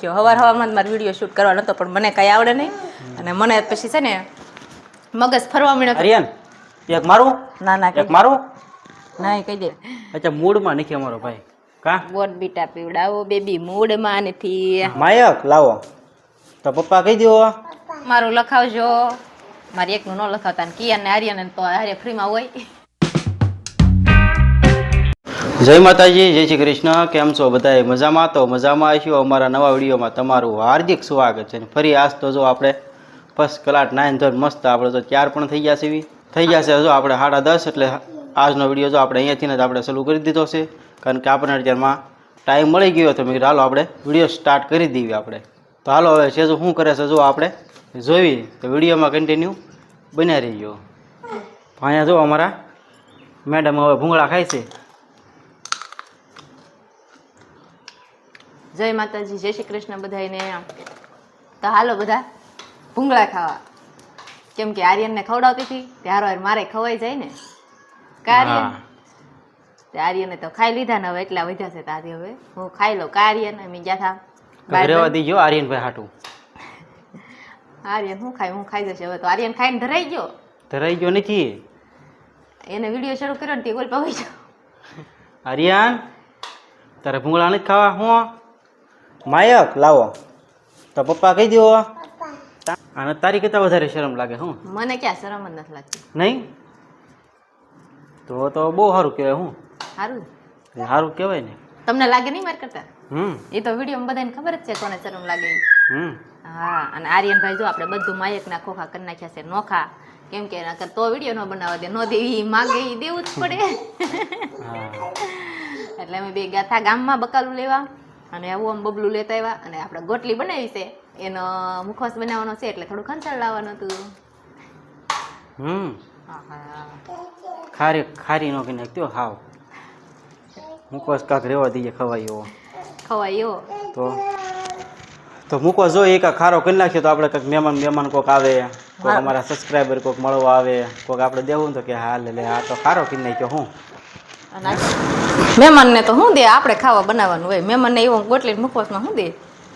નાખ્યો. હવારમાં મારે વિડીયો શૂટ કરવાનો હતો પણ મને કાંઈ આવડે નહીં અને મને પછી છે ને મગજ ફરવા મળ્યો. આર્યન એક મારું ના ના એક મારું ના કહી દે. અચ્છા મૂડમાં નથી અમારો ભાઈ કા બોટ બીટા પીવડાવો બેબી મૂડમાં નથી. માયક લાવો તો પપ્પા કહી દો મારું લખાવજો. મારે એકનું ન લખાવતા ને કિયાન ને આર્યન તો હારે ફ્રીમાં હોય. જય માતાજી, જય શ્રી કૃષ્ણ. કેમ છો બધા? મજામાં? તો મજામાં આવીશું. અમારા નવા વિડીયોમાં તમારું હાર્દિક સ્વાગત છે. ફરી આજ તો જો આપણે ફર્સ્ટ ક્લાસ 9 ધોરણ મસ્ત આપણે તો 4 પણ થઈ ગયા છે. જો આપણે 10:30 એટલે આજનો વિડીયો જો આપણે અહીંયાથી જ આપણે શરૂ કરી દીધો છે, કારણ કે આપણને અત્યારમાં ટાઈમ મળી ગયો તો મેં કીધું હાલો આપણે વિડીયો સ્ટાર્ટ કરી દઈએ આપણે. તો હાલો હવે સેજો શું કરે છે જો આપણે જોઈ તો વિડીયોમાં કન્ટિન્યુ બન્યા રહીજો. અહીંયા જો અમારા મેડમ હવે ભૂંગળા ખાય છે. જય માતાજી, જય શ્રી કૃષ્ણ બધાને. તો હાલો બધા ભૂંગળા ખાવા, કેમ કે આર્યનને ખવડાવતી હતી ત્યારે મારે ખવાઈ જાય ને. આર્યન તે આર્યને તો ખાઈ લીધા ને હવે એટલા વધ્યા છે તારી હવે હું ખાઈ લઉં. આર્યન અમે ગયા હતા રહેવા દીજો આર્યનભાઈ હાટું. આર્યન હું ખાઈ જશે હવે તો. આર્યન ખાઈને ધરાઈ ગયો નથી. એને વિડીયો શરૂ કર્યો ને તે ગોલ પવાઈ ગયો. આર્યન તારે ભૂંગળા નથી ખાવા? હું માયક લાવો તો પપ્પા કહી દો. અને તારી કરતા વધારે શરમ લાગે. હું મને ક્યાં શરમ જ નથી લાગતી. નહીં તો બહુ સારું કહેવાય. હું સારું કહેવાય ને. તમને લાગે નહીં મારે કરતા? એ તો વિડીયો બધાને ખબર જ છે કોને શરમ લાગે. હા, અને આર્યનભાઈ જો આપણે બધું માયકના ખોખા કરી નાખ્યા છે નોખા, કેમ કે એના તો વિડીયો ન બનાવવા દે, નો દેવી માગે એ દેવું જ પડે. એટલે અમે બે ગયા હતા ગામમાં બકાલું લેવા અને આવું આમ બબલું લેતા આવ્યા અને આપણે ગોટલી બનાવી છે એનો મુખવાસ બનાવવાનો છે એટલે થોડું ખંચાળ લાવવાનું હતું. ખારી નો કે નાખ્યો હાવ મુખવાસ કાક રેવા દઈએ ખવાય એવો તો મુખવાસ જો એક ખારો કરી નાખ્યો તો આપણે કંઈક મહેમાન કોક આવે, કોઈક અમારા સબસ્ક્રાઈબર કોઈક મળવા આવે, કોઈક આપણે દેવું તો કે હા લે આ તો ખારો કરી નાખ્યો. હું મહેમાનને તો શું દે, આપણે ખાવા બનાવવાનું હોય. મહેમાનને એવું ગોટલી મુખવાસમાં શું દે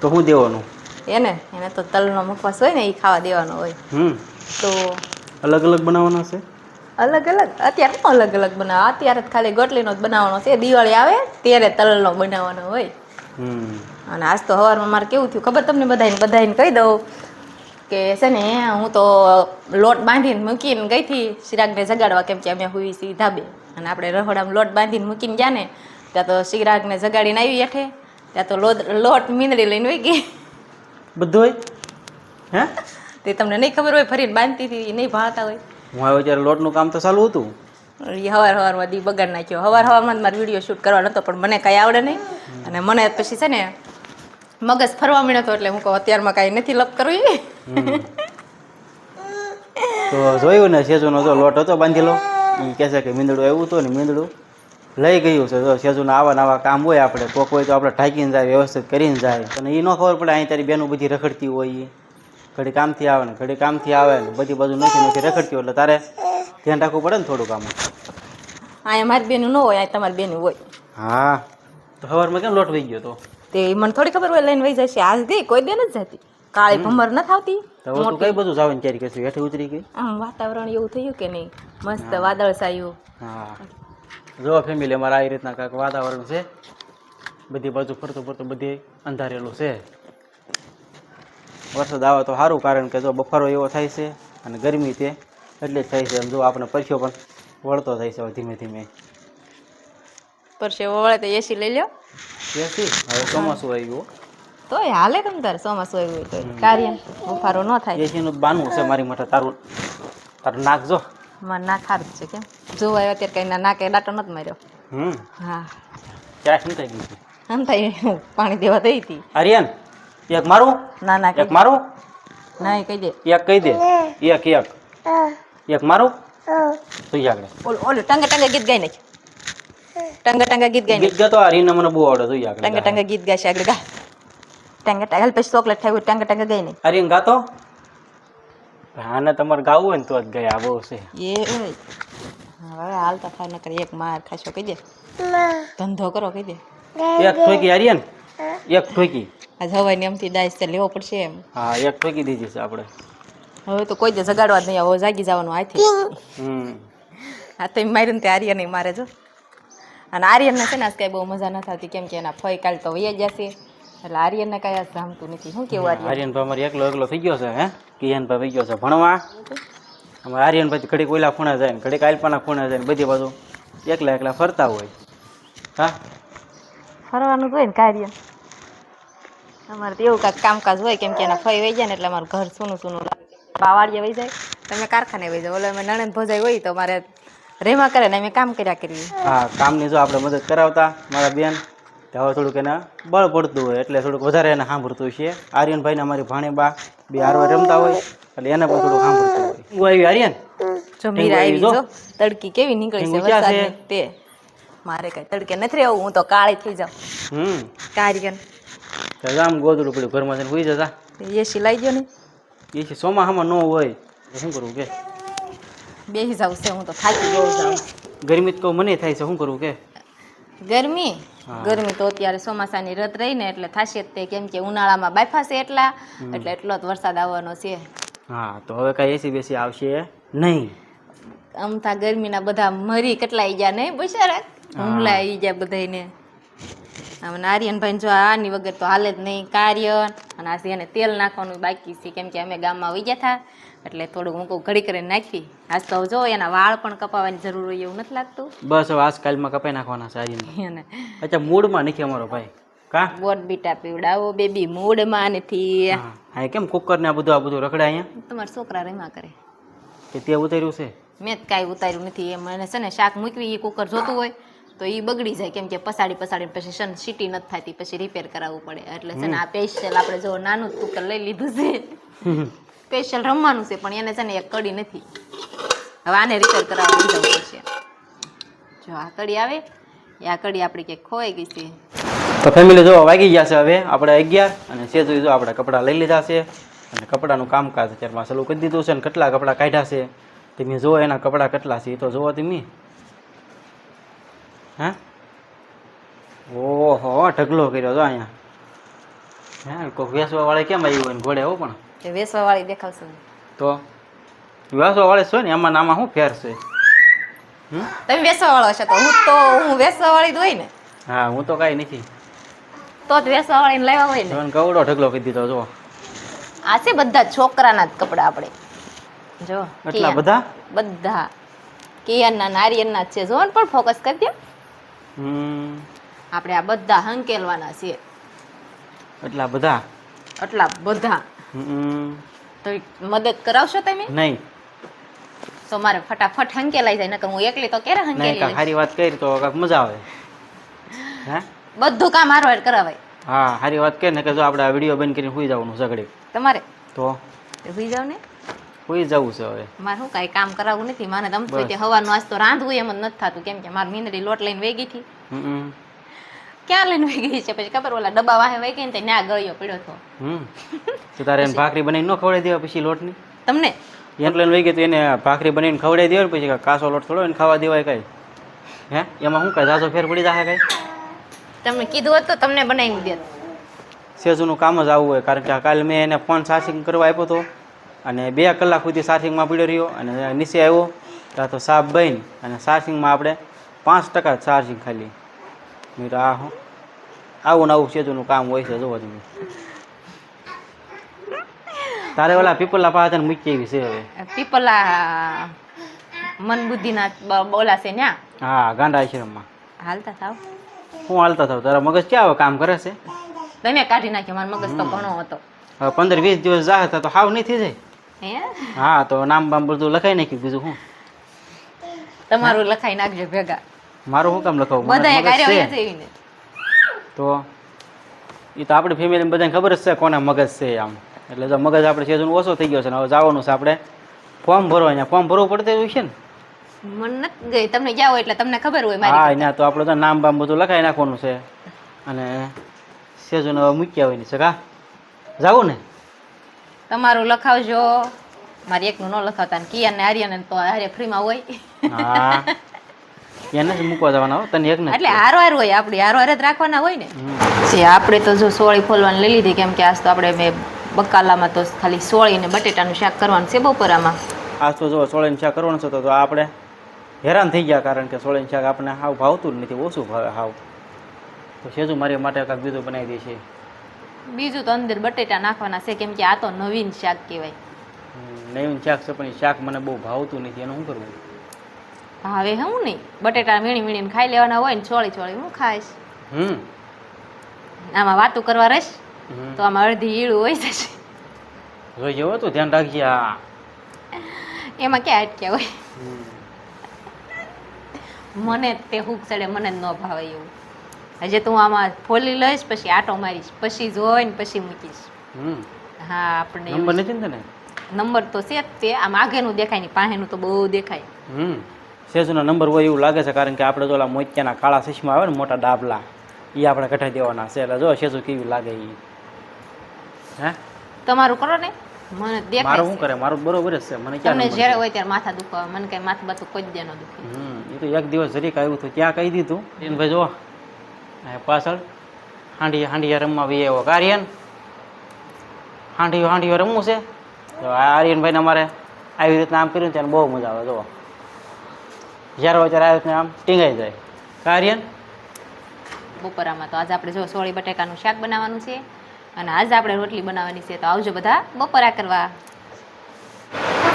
તો શું દેવાનું? એને તો તલનો મુખવાસ હોય ને એ ખાવા દેવાનો હોય. તો અલગ અલગ બનાવવાનો છે. અલગ અત્યારે શું અલગ અલગ બનાવે? અત્યારે ખાલી ગોટલીનો જ બનાવવાનો છે. દિવાળી આવે ત્યારે તલનો બનાવવાનો હોય. અને આજ તો સવારમાં મારે કેવું થયું ખબર તમને? બધાને કહી દઉં કે છે ને હું તો લોટ બાંધીને મૂકીને ગઈ હતી ચિરાગને જગાડવા, કેમ કે અમે હુઈ સી ધાબે અને આપણે રહોડામાં લોટ બાંધીને મૂકીને ગયા ને ત્યાં તો ચિરાગને જગાડીને આવી હેઠે ત્યાં તો લોટ મીંદડી લઈને વહી ગઈ. બધું હોય હે તે તમને નહીં ખબર હોય, ફરીને બાંધતી હતી નહીં ભાળતા હોય. હું આવ્યો ત્યારે લોટનું કામ તો ચાલુ હતું. એ સવારમાં દી બગાડ નાખ્યો. સવારમાં મારે વિડીયો શૂટ કરવાનો હતો પણ મને કાંઈ આવડે નહીં અને મને પછી છે ને મગજ ફરવા મળ્યો હતો એટલે હું કહું અત્યારમાં કાંઈ નથી લપ કરવી. તો જોયું ને સેજુનો જો લોટ હતો બાંધેલો, એ કહે છે કે મીંદડું આવ્યું હતું ને મીંદડું લઈ ગયું છે. જો સેજુના આવા કામ હોય આપણે કોક હોય તો આપણે ઢાંકીને જાય, વ્યવસ્થિત કરીને જાય. અને એ ન ખબર પડે અહીં તારી બેનું બધી રખડતી હોય, ઘડી કામથી આવે ને ઘડી કામથી આવે ને બધી બાજુ નથી રખડતી હોય એટલે તારે ધ્યાન રાખવું પડે ને થોડુંક. આમાં અહીંયા મારી બેનું ન હોય, અહીં તમારી બેનું હોય. હા, તો સવારમાં કેમ લોટ વહી ગયો તો? તે મને થોડી ખબર હોય લઈને વહી જશે. આજ ગઈ કોઈ દે નથી જતી, કાળી ભમર નથી આવતી. તો કઈ બધું જવાની તૈયારી કરશું? હેઠે ઉતરી ગઈ. આમ વાતાવરણ એવું થયું કે નહીં, મસ્ત વાદળ છાયું. હા, જો ફેમિલી અમારે આવી રીતના કાંઈક વાતાવરણ છે. બધી બાજુ ફરતું બધી અંધારેલું છે. વરસાદ આવે તો સારું, કારણ કે જો બફારો એવો થાય છે અને ગરમી તે એટલે જ થાય છે. એમ જો આપણે પરસ્યો પણ વળતો થાય છે ધીમે ધીમે. પરસ્યો વળે તો એસી લઈ લ્યો. એસી હવે ચોમાસું આવ્યું તોય હાલે તમ તારે ચોમાસું આવ્યું હોય તો કાર્ય બફારો ન થાય. એસીનું બાનું છે મારી માટે. તારું નાક જો મારે નાક સારું છે. કેમ જોવાય અત્યારે કઈ નાકે દાંટો નથી માર્યો. હા, ક્યાં શું થઈ ગયું? આમ થાય પાણી દેવા દઈ હતી. આર્યન એક મારું? ના ના એક મારું? ના કહી દે. એક કહી દે. એક મારું? તું આગળ ઓલું ટંગે ગીત ગાઈ નાખ. ટંગે ગીત ગાઈ ગીત ગાતો આ રીના મને બહુ આવડે. તું આગળ ટંગે ગીત ગાશે આગળ ગા. ટંગે પછી ચોકલેટ ખાવી ટંગે ગાઈ નાખ. આર્યન ગાતો. આને તમારે ગાવું હોય ને તો જ ગયા બહુ છે. એ હવે હાલતા થાય ન કરે એક માર ખાશો કહી દે. ધંધો કરો કહી દે. એક ઠોકી આર્યન, એક ઠોકી આજ હવાની એમથી દાઈસ તે લેવો પડશે એમ. હા એક ઠોકી દીધી છે આપણે. હવે તો કોઈ દે જગાડવા જ નહીં આવો જાગી જવાનું આથી. આ તો માર્યું તે આર્યન નહીં મારે જો. અને આર્યનને છે ને આજ કાંઈ બહુ મજા નથી આવતી કેમ કે એના ફઈ કાલ તો વૈયા જશે એટલે આર્યનને કાંઈ આજ જામતું નથી. શું કેવું આર્યન? આર્યનભાઈ અમારે એકલો થઈ ગયો છે હે કિયનભાઈ થઈ ગયો છે ભણવા. અમારે આર્યનભાઈ ઘડીક ઓલા ખૂણે જાય ને ઘડીક આલપાના ખૂણે જાય ને બધી બાજુ એકલા ફરતા હોય. હા ફરવાનું હોય ને કાર્ય અમારે તો એવું કાંઈક કામકાજ હોય કેમ કે એના ફઈ વહી જાય ને એટલે અમારું ઘર સૂનું લાગે. બાવાળીએ વહી જાય તમે કારખાને વહી જાય. ઓલો અમે નણંદ ભોજાઈ હોય તો મારે રેમાં કરે ને અમે કામ કર્યા કરીએ. હા કામની જો આપણે મદદ કરાવતા મારા બેન તો હવે થોડુંક એને બળ પડતું હોય એટલે થોડુંક વધારે એને સાંભળતું છે. આર્યનભાઈને અમારી ભાણીબા બે હારવાર રમતા હોય એટલે એને પણ થોડુંક સાંભળતું હોય. હું આવી આર્યન જો મીરા આવી જો તડકી કેવી નીકળી છે વરસાદની તે મારે કઈ તડકે નથી રહેવું હું તો કાળી થઈ જાઉં. કાર્યન આમ ગોદડું પડ્યું ઘરમાં જઈને સુઈ જતા એસી લાવી ગયો ને એ ચોમાસામાં ન હોય શું કરવું કે બેસી જાવ છે હું તો થાકી બહુ જાઉં. ગરમી તો મને થાય છે શું કરવું કે ગરમી તો અત્યારે ચોમાસાની રત રહી ને એટલે થશે જ તે કેમ કે ઉનાળામાં બાફાશે એટલે એટલો જ વરસાદ આવવાનો છે. હા તો હવે કઈ એસી બેસી આવશે નહીં. અમથા ગરમીના બધા મરી કેટલાઈ ગયા નહીં બિચારા હુમલા આવી ગયા બધાને. આમ આર્યનભાઈ જો આની વગર તો હાલે જ નહીં કાર્યન અને આજે એને તેલ નાખવાનું બાકી છે કેમ કે અમે ગામમાં વહી ગયા હતા એટલે થોડુંક હું કહું ઘડી કરીને નાખી. આજ તો જો એના વાળ પણ કપાવવાની જરૂર હોય એવું નથી લાગતું. બસ હવે આજકાલમાં કપાઈ નાખવાના છે આર્યન. એને અચ્છા મૂડમાં નથી અમારો ભાઈ કા બોટ બીટા પીવડાવો બેબી મૂડમાં નથી. હા કેમ કુકર ને આ બધું રખડે અહીંયા તમારા છોકરા રેમાં કરે કે તે ઉતાર્યું છે. મેં જ કાંઈ ઉતાર્યું નથી. એમ મને છે ને શાક મૂકવી એ કુકર જોતું હોય તો એ બગડી જાય કેમ કે પસાડીને પછી છે ને સીટી નથી થતી પછી રિપેર કરાવવું પડે એટલે છે ને આ સ્પેશિયલ આપણે જો નાનું કુકર લઈ લીધું છે સ્પેશિયલ રમવાનું છે પણ એને છે ને એક કડી નથી. હવે આને રિપેર કરાવવા જવું પડશે. જો આ કડી આવે એ આ કડી આપણી ક્યાંક ખોવાઈ ગઈ છે. તો ફેમિલી જો વાગી ગયા છે હવે આપણે 11 અને સેજુ જો આપણે કપડાં લઈ લીધા છે અને કપડાનું કામકાજ અત્યારમાં ચાલુ કરી દીધું છે ને કેટલા કપડાં કાઢ્યા છે તમે જુઓ એના કપડાં કેટલા છે એ તો જુઓ તમે. હા ઓહો ઢગલો કર્યો જો અહીંયા. હે કોઈ વેસવા વાળે કેમ આવ્યું હોય ને ઘોડે હો પણ તે વેસવા વાળી દેખાવશે તો વેસવા વાળે છે ને એમાં નામાં શું ફેર છે. તમે વેસવા વાળો છો તો હું વેસવા વાળી જ હોય ને. હા હું તો કાંઈ નથી તો જ વેસવા વાળીને લાવ્યા હોય ને. મને કવડો ઢગલો કરી દીધો જો. આ છે બધા છોકરાના જ કપડા આપણે જો એટલા બધા કિયાનના નારિયેળના જ છે જો ને પણ ફોકસ કરી દો. આપણે આ બધા હંકેલવાના છે એટલા બધા તો મદદ કરાવશો તમે નહીં તો મારે ફટાફટ હંકેલાઈ જાય નકર હું એકલી તો ક્યારે હંકેલી લઈશ. સારી વાત કરી તો કાંઈક મજા આવે. હે બધું કામ હારવાર કરાવાય. હા સારી વાત કરી ને કે જો આપણે આ વિડીયો બંધ કરીને સુઈ જવાનું ઝઘડે તમારે તો સુઈ જાવ ને સુઈ જવું છે હવે. મારે શું કાંઈ કામ કરાવવું નથી. મારે તમ તો હવાનું આજ તો રાંધવું એમ જ નથી થતું કેમ કે મારી મીંદડી લોટ લઈને વહી ગઈ હતી. ક્યાં લઈને વહી ગઈ છે પછી ખબર ઓલા ડબ્બા વાહે વહી ગઈ ને ત્યાં ગળ્યો પડ્યો હતો. તો તારે એને ભાખરી બનાવીને ન ખવડાવી દેવા પછી લોટની તમને એને લઈને વહી ગઈ તો એને ભાખરી બનાવીને ખવડાવી દેવાય પછી કાસો લોટ થોડો એને ખાવા દેવાય કઈ. હે એમાં શું કાંઈ ઝાઝો ફેર પડી જાય કઈ. તમને કીધું હોત તો તમને બનાવી દે. સેજુનું કામ જ આવું હોય કારણ કે કાલે મેં એને ફોન ચાર્જિંગ કરવા આપ્યો હતો અને 2 કલાક સુધી ચાર્જિંગમાં પડ્યો રહ્યો અને નીચે આવ્યો ત્યાં તો સાપ બની અને ચાર્જિંગમાં આપણે 5% ચાર્જિંગ ખાલી. મેં તો આવું ને આવું સેજુનું કામ હોય છે જોવો તમે. તારે ઓલા પીપલા પાસે મૂકી એવી છે હવે. પીપલા મન બુદ્ધિના બોલા છે ન્યા. હા ગાંડા આશ્રમમાં હાલતા થાવ. હું હાલતા થાવ તારા મગજ ક્યાં કામ કરે છે. તમે કાઢી નાખ્યો મારો મગજ તો ઘણો હતો. હવે 15-20 દિવસ જાય તો હાવ નહીં થઈ જાય. હે હા તો નામ બામ બધું લખાઈ નાખ્યું બીજું શું. તમારું લખાઈ નાખજો ભેગા. મારું શું કામ લખાવું બધા કાર્ય છે ને તો એ તો આપણી ફેમિલી બધાને ખબર જ છે કોના મગજ છે આમ. એટલે જો મગજ આપણે સેજું ઓછો થઈ ગયો છે ને હવે જવાનું છે આપણે ફોર્મ ભરવા. અહીંયા ફોર્મ ભરવું પડતું હોય છે ને. મને નથી ગઈ તમને જાવ એટલે તમને ખબર હોય મારી. હા ત્યાં તો આપણે તો નામ બામ બધું લખાઈ નાખવાનું છે અને સેજું હવે મૂક્યા હોય ને સગા જાવું ને. તમારું લખાવજો મારી એકનું ન લખાવતા ને કિયાન ને આર્યન તો હારે ફ્રીમાં હોય. હા એને જ મૂકવા જવાના હો તને એક ને એટલે હારો હાર હોય આપણી હારો હાર જ રાખવાના હોય ને જે આપણે તો જો સોળી ફોલવાની લઈ લીધી કેમ કે આજ તો આપણે મેં બકાલામાં તો ખાલી સોળી ને બટેટાનું શાક કરવાનું છે બપોરામાં. આજ તો જો સોળીનું શાક કરવાનું છે તો આપણે હેરાન થઈ ગયા કારણ કે સોળીનું શાક આપણે હાવ ભાવતું જ નથી, ઓછું ભાવે હાવ. તો સેજુ મારી માટે કાંઈક બીજું બનાવી દે છે. બીજું તો અંદર બટેટા નાખવાના છે કેમ કે આ તો નવીન શાક કહેવાય. નવીન શાક છે પણ એ શાક મને બહુ ભાવતું નથી, એનું શું કરવું? ભાવે હું નહીં, બટેટા વીણી વીણીને ખાઈ લેવાના હોય ને છોળી છોળી હું ખાઈશ. આમાં વાતું કરવા રહીશ તો આમાં અડધી ઈળું હોય જશે. જોઈ જવો તો ધ્યાન રાખજે. હા એમાં ક્યાં અટક્યા હોય. મને તે હુક ચડે મને જ ન ભાવે એવું. હજી તું આમાં ફોલી લઈશ પછી આટો મારીશ પછી જોઈને પછી મૂકીશ. હા આપણને નંબર નથી ને તને? નંબર તો છે જ તે, આમ આગળનું દેખાય નહીં પાસેનું તો બહુ દેખાય. સેજુનો નંબર હોય એવું લાગે છે કારણ કે આપણે તો ઓલા મોતિયાના કાળા ચશ્મા આવે ને મોટા ડાબલા એ આપણે કઢાઈ દેવાના છે. એટલે જો સેજુ કેવી લાગે એ. હે તમારું કરો ને મને દેખાય. મારું શું કરે? મારું બરોબર જ છે. મને ક્યાં તમને જ્યારે હોય ત્યારે માથા દુખવા મને કઈ માથું બાથું કોઈ જ ન દુખે. એ તો એક દિવસ જરીક આવ્યું હતું ત્યાં કહી દીધું એને ભાઈ જો પાછળ હાંડિયા રમવા બી એવો કાર્યન હાંડિયો રમવું છે તો આર્યનભાઈને અમારે આવી રીતના આમ કર્યું ત્યારે બહુ મજા આવે. જો જ્યારે હોય ત્યારે આવી રીતના આમ ટીંગાઈ જાય કાર્યન. બપોરામાં તો આજે આપણે જો સોળી બટેકાનું શાક બનાવવાનું છે અને આજે આપણે રોટલી બનાવવાની છે. તો આવજો બધા બપોરા કરવા.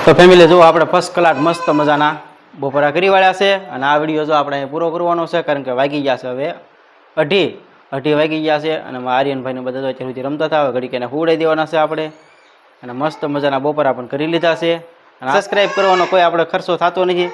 તો ફેમિલી જો આપણે ફર્સ્ટ ક્લાસ મસ્ત મજાના બપોરા કરી વાળ્યા છે અને આ વિડીયો જો આપણે પૂરો કરવાનો છે કારણ કે વાગી ગયા છે હવે 2:30 વાગી ગયા છે અને આર્યનભાઈને બધા અત્યાર સુધી રમતા હતા. હવે ઘડીક એને હુવડાવી દેવાના છે આપણે અને મસ્ત મજાના બપોરા પણ કરી લીધા છે. અને સબસ્ક્રાઈબ કરવાનો કોઈ આપણે ખર્ચો થતો નથી,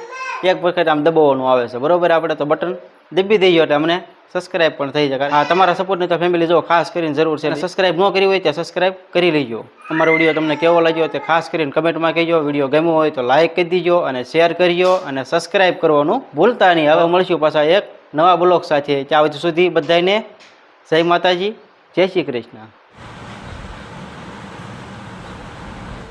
એક વખત આમ દબાવવાનું આવે છે બરોબર. આપણે તો બટન દબી દઈએ એટલે અમને સબસ્ક્રાઈબ પણ થઈ જાય. હા તમારા સપોર્ટની તો ફેમિલી જો ખાસ કરીને જરૂર છે. સબસ્ક્રાઈબ ન કરી હોય તો સબસ્ક્રાઈબ કરી લેજો. અમારો વિડીયો તમને કેવો લાગ્યો તે ખાસ કરીને કમેન્ટમાં કહેજો. વિડીયો ગમ્યો હોય તો લાઈક કરી દીજો અને શેર કરજો અને સબસ્ક્રાઈબ કરવાનું ભૂલતા નહીં. હવે મળશું પાછા એક નવા બ્લોગ સાથે. ત્યાં સુધી બધાને જય માતાજી, જય શ્રી કૃષ્ણ.